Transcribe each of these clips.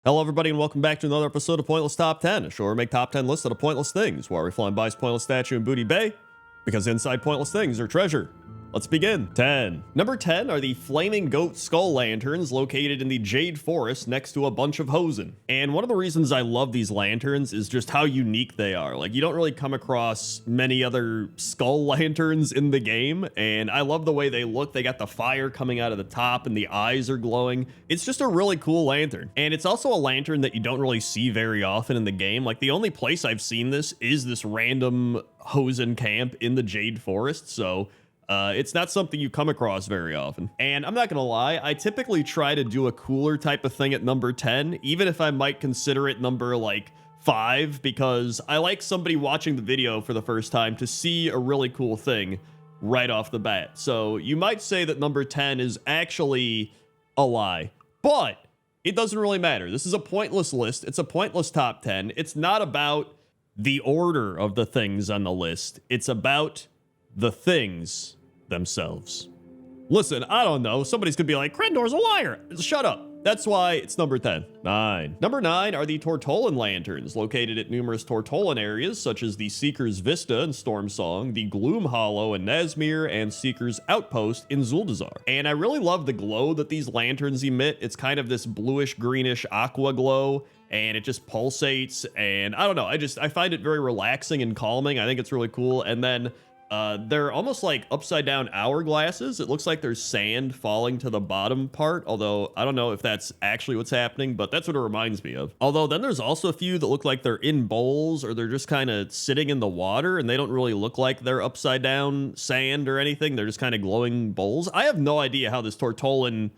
Hello, everybody, and welcome back to another episode of Pointless Top 10, a show where we make top 10 lists of pointless things, where we fly Bi's pointless statue in Booty Bay, because inside pointless things are treasure. Let's begin. 10. Number 10 are the Flaming Goat Skull Lanterns located in the Jade Forest next to a bunch of hosen. And one of the reasons I love these lanterns is just how unique they are. Like, you don't really come across many other skull lanterns in the game, and I love the way they look. They got the fire coming out of the top, and the eyes are glowing. It's just a really cool lantern. And it's also a lantern that you don't really see very often in the game. Like, the only place I've seen this is this random hosen camp in the Jade Forest, so it's not something you come across very often. And I'm not gonna lie, I typically try to do a cooler type of thing at number 10, even if I might consider it number like 5, because I like somebody watching the video for the first time to see a really cool thing right off the bat. So you might say that number 10 is actually a lie, but it doesn't really matter. This is a pointless list. It's a pointless top 10. It's not about the order of the things on the list. It's about the things themselves. Listen, I don't know. Somebody's gonna be like, Crendor's a liar. Shut up. That's why it's number 10. 9. Number 9 are the Tortollan Lanterns, located at numerous Tortollan areas, such as the Seeker's Vista in Stormsong, the Gloom Hollow in Nazmir, and Seeker's Outpost in Zuldazar. And I really love the glow that these lanterns emit. It's kind of this bluish, greenish aqua glow, and it just pulsates, and I don't know. I find it very relaxing and calming. I think it's really cool. And then they're almost like upside down hourglasses. It looks like there's sand falling to the bottom part, although I don't know if that's actually what's happening, but that's what it reminds me of. Although then there's also a few that look like they're in bowls, or they're just kind of sitting in the water, and they don't really look like they're upside down sand or anything. They're just kind of glowing bowls. I have no idea how this Tortollan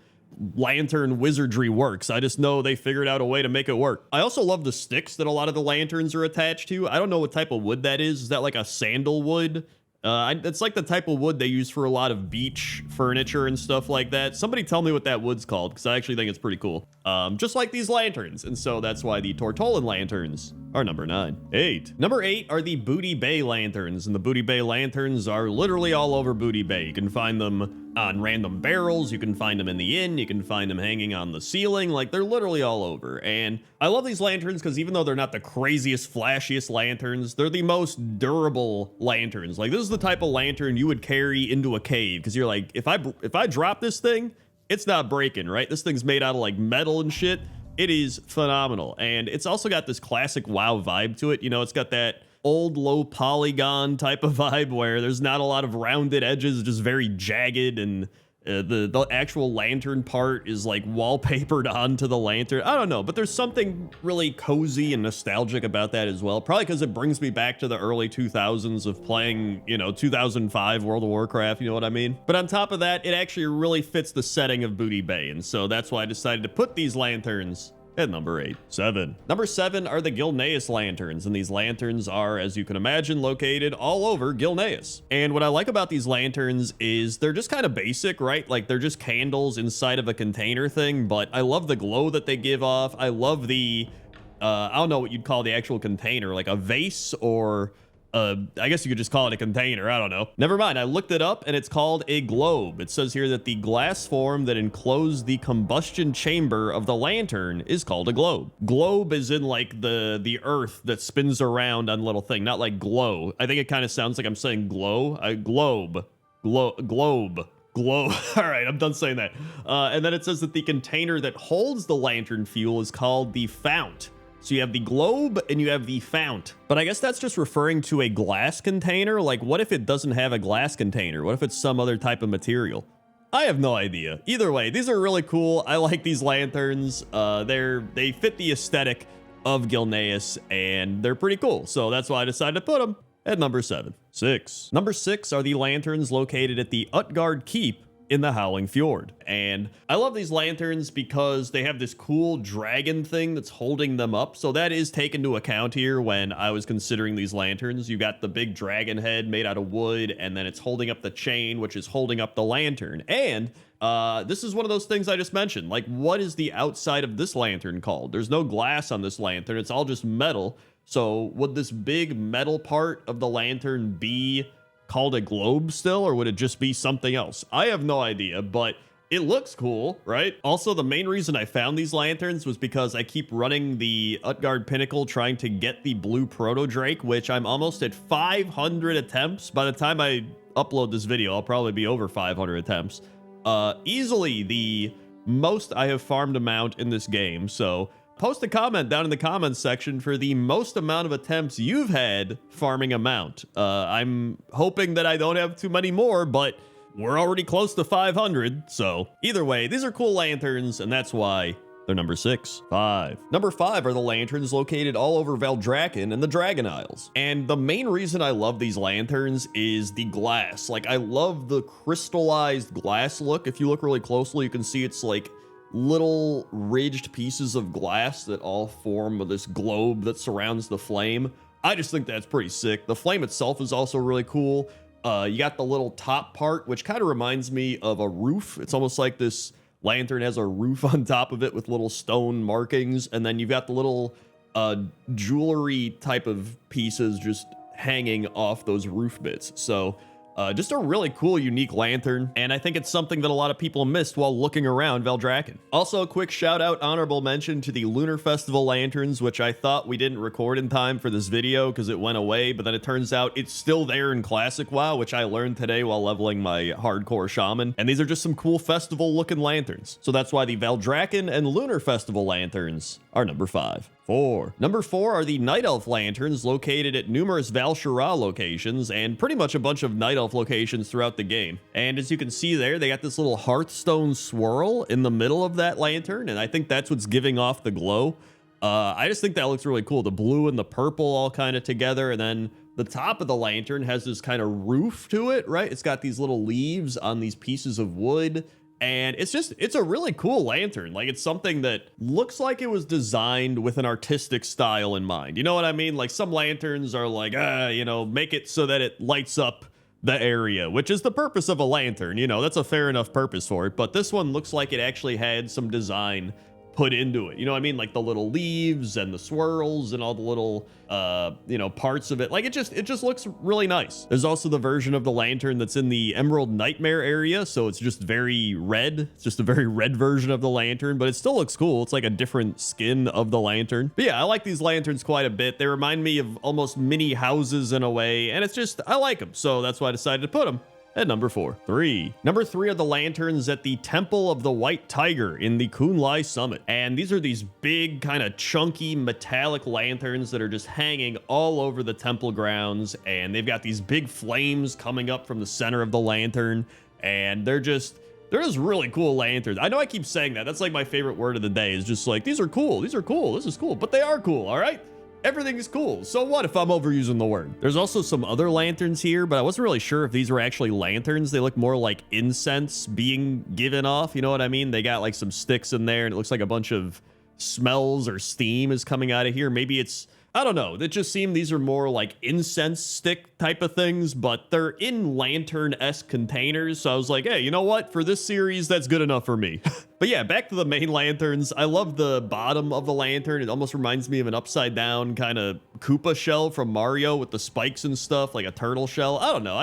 lantern wizardry works. I just know they figured out a way to make it work. I also love the sticks that a lot of the lanterns are attached to. I don't know what type of wood that is. Is that like a sandalwood? It's like the type of wood they use for a lot of beach furniture and stuff like that. Somebody tell me what that wood's called, because I actually think it's pretty cool. Just like these lanterns. And so that's why the Tortollan Lanterns are number 9. 8. Number 8 are the Booty Bay Lanterns. And the Booty Bay Lanterns are literally all over Booty Bay. You can find them on random barrels, you can find them in the inn, you can find them hanging on the ceiling. Like, they're literally all over. And I love these lanterns because even though they're not the craziest, flashiest lanterns, they're the most durable lanterns. Like, this is the type of lantern you would carry into a cave, because you're like, if I drop this thing, it's not breaking, right? This thing's made out of like metal and shit. It is phenomenal. And it's also got this classic WoW vibe to it. You know, it's got that old low polygon type of vibe where there's not a lot of rounded edges, just very jagged, and the actual lantern part is like wallpapered onto the lantern. I don't know, but there's something really cozy and nostalgic about that as well. Probably because it brings me back to the early 2000s of playing, 2005 World of Warcraft, you know what I mean? But on top of that, it actually really fits the setting of Booty Bay, and so that's why I decided to put these lanterns at number 8. 7. Number 7 are the Gilneas Lanterns, and these lanterns are, as you can imagine, located all over Gilneas. And what I like about these lanterns is they're just kind of basic, right? Like, they're just candles inside of a container thing, but I love the glow that they give off. I love the, I don't know what you'd call the actual container, like a vase, or I guess you could just call it a container. I don't know. Never mind. I looked it up and it's called a globe. It says here that the glass form that enclosed the combustion chamber of the lantern is called a globe. Globe is in like the earth that spins around on a little thing, not like glow. I think it kind of sounds like I'm saying glow. Globe. Globe. All right, I'm done saying that. And then it says that the container that holds the lantern fuel is called the fount. So you have the globe and you have the fount. But I guess that's just referring to a glass container. Like, what if it doesn't have a glass container? What if it's some other type of material? I have no idea. Either way, these are really cool. I like these lanterns. They fit the aesthetic of Gilneas, and they're pretty cool. So that's why I decided to put them at number 7. 6. Number 6 are the lanterns located at the Utgard Keep in the Howling Fjord. And I love these lanterns because they have this cool dragon thing that's holding them up. So that is taken into account here when I was considering these lanterns. You got the big dragon head made out of wood, and then it's holding up the chain, which is holding up the lantern. And this is one of those things I just mentioned. Like, what is the outside of this lantern called? There's no glass on this lantern. It's all just metal. So would this big metal part of the lantern be called a globe still, or would it just be something else? I have no idea, but it looks cool, right? Also, the main reason I found these lanterns was because I keep running the Utgard Pinnacle trying to get the blue Proto Drake, which I'm almost at 500 attempts. By the time I upload this video, I'll probably be over 500 attempts. Easily the most I have farmed a mount in this game. So post a comment down in the comments section for the most amount of attempts you've had farming a mount. I'm hoping that I don't have too many more, but we're already close to 500. So either way, these are cool lanterns, and that's why they're number 6. 5. Number 5 are the lanterns located all over Valdrakken and the Dragon Isles. And the main reason I love these lanterns is the glass. Like, I love the crystallized glass look. If you look really closely, you can see it's like little ridged pieces of glass that all form this globe that surrounds the flame. I just think that's pretty sick. The flame itself is also really cool. You got the little top part, which kind of reminds me of a roof. It's almost like this lantern has a roof on top of it with little stone markings, and then you've got the little jewelry type of pieces just hanging off those roof bits. So just a really cool, unique lantern, and I think it's something that a lot of people missed while looking around Valdrakken. Also, a quick shout out, honorable mention to the Lunar Festival lanterns, which I thought we didn't record in time for this video because it went away, but then it turns out it's still there in Classic WoW, which I learned today while leveling my hardcore shaman, and these are just some cool festival looking lanterns. So that's why the Valdrakken and Lunar Festival lanterns are number 5. 4. Number 4 are the Night Elf lanterns located at numerous Val'Sharah locations and pretty much a bunch of Night Elf locations throughout the game. And as you can see there, they got this little Hearthstone swirl in the middle of that lantern, and I think that's what's giving off the glow. I just think that looks really cool. The blue and the purple all kind of together, and then the top of the lantern has this kind of roof to it, right? It's got these little leaves on these pieces of wood. And it's a really cool lantern. Like, it's something that looks like it was designed with an artistic style in mind. You know what I mean? Like, some lanterns are like, you know, make it so that it lights up the area, which is the purpose of a lantern. You know, that's a fair enough purpose for it. But this one looks like it actually had some design put into it. You know what I mean? Like the little leaves and the swirls and all the little, you know, parts of it. Like, it just looks really nice. There's also the version of the lantern that's in the Emerald Nightmare area. So it's just very red. It's just a very red version of the lantern, but it still looks cool. It's like a different skin of the lantern. But yeah, I like these lanterns quite a bit. They remind me of almost mini houses in a way. And it's just, I like them. So that's why I decided to put them at number 4. 3. Number 3 are the lanterns at the Temple of the White Tiger in the Kunlai Summit. And these are these big, kind of chunky, metallic lanterns that are just hanging all over the temple grounds. And they've got these big flames coming up from the center of the lantern. And they're just really cool lanterns. I know I keep saying that. That's like my favorite word of the day, is just like, these are cool. These are cool. This is cool. But they are cool, all right? Everything is cool. So what if I'm overusing the word? There's also some other lanterns here, but I wasn't really sure if these were actually lanterns. They look more like incense being given off. You know what I mean? They got like some sticks in there, and it looks like a bunch of smells or steam is coming out of here. Maybe it's, I don't know. It just seemed these are more like incense stick type of things, but they're in lantern-esque containers. So I was like, hey, you know what? For this series, that's good enough for me. But yeah, back to the main lanterns. I love the bottom of the lantern. It almost reminds me of an upside down kind of Koopa shell from Mario with the spikes and stuff, like a turtle shell. I don't know.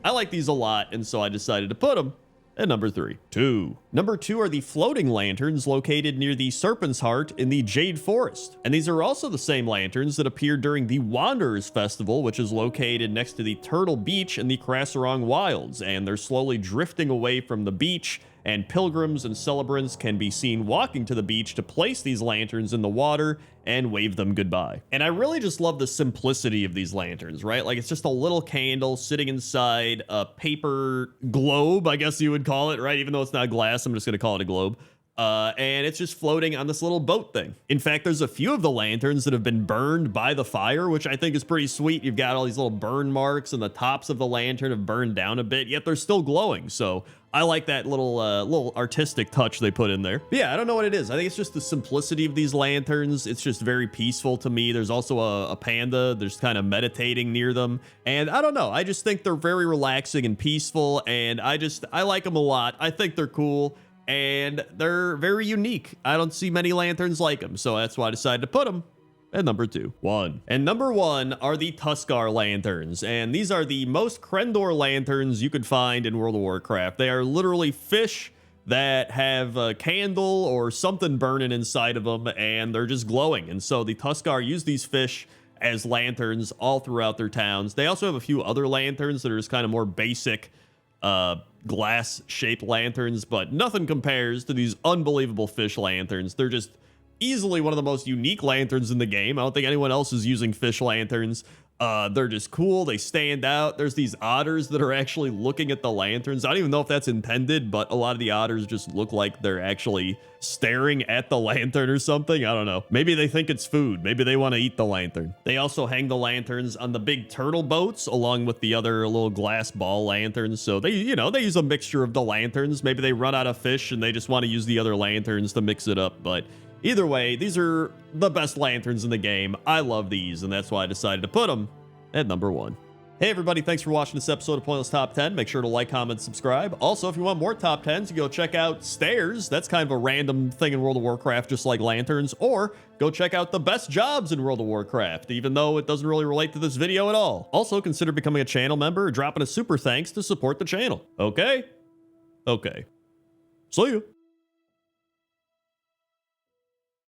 I like these a lot, and so I decided to put them at number 3. 2. Number 2 are the floating lanterns located near the Serpent's Heart in the Jade Forest. And these are also the same lanterns that appeared during the Wanderers Festival, which is located next to the Turtle Beach in the Krasarong Wilds. And they're slowly drifting away from the beach, and pilgrims and celebrants can be seen walking to the beach to place these lanterns in the water and wave them goodbye. And I really just love the simplicity of these lanterns, right? Like, it's just a little candle sitting inside a paper globe, I guess you would call it, right? Even though it's not glass, I'm just gonna call it a globe. And it's just floating on this little boat thing. In fact, there's a few of the lanterns that have been burned by the fire, which I think is pretty sweet. You've got all these little burn marks, and the tops of the lantern have burned down a bit, yet they're still glowing. So I like that little artistic touch they put in there. But yeah, I don't know what it is. I think it's just the simplicity of these lanterns. It's just very peaceful to me. There's also a panda. There's kind of meditating near them. And I don't know. I just think they're very relaxing and peaceful. And I like them a lot. I think they're cool. And they're very unique. I don't see many lanterns like them. So that's why I decided to put them at number 2. 1. And number 1 are the Tuskar lanterns, and these are the most Crendor lanterns you could find in World of Warcraft. They are literally fish that have a candle or something burning inside of them, and they're just glowing. And so the Tuskar use these fish as lanterns all throughout their towns. They also have a few other lanterns that are just kind of more basic glass-shaped lanterns, but nothing compares to these unbelievable fish lanterns. They're just easily one of the most unique lanterns in the game. I don't think anyone else is using fish lanterns. They're just cool. They stand out. There's these otters that are actually looking at the lanterns. I don't even know if that's intended, but a lot of the otters just look like they're actually staring at the lantern or something. I don't know. Maybe they think it's food. Maybe they want to eat the lantern. They also hang the lanterns on the big turtle boats along with the other little glass ball lanterns. So they, you know, they use a mixture of the lanterns. Maybe they run out of fish and they just want to use the other lanterns to mix it up. But either way, these are the best lanterns in the game. I love these, and that's why I decided to put them at number 1. Hey everybody, thanks for watching this episode of Pointless Top 10. Make sure to like, comment, subscribe. Also, if you want more Top 10s, you go check out Stairs. That's kind of a random thing in World of Warcraft, just like lanterns. Or go check out the best jobs in World of Warcraft, even though it doesn't really relate to this video at all. Also, consider becoming a channel member or dropping a super thanks to support the channel. Okay? Okay. See you.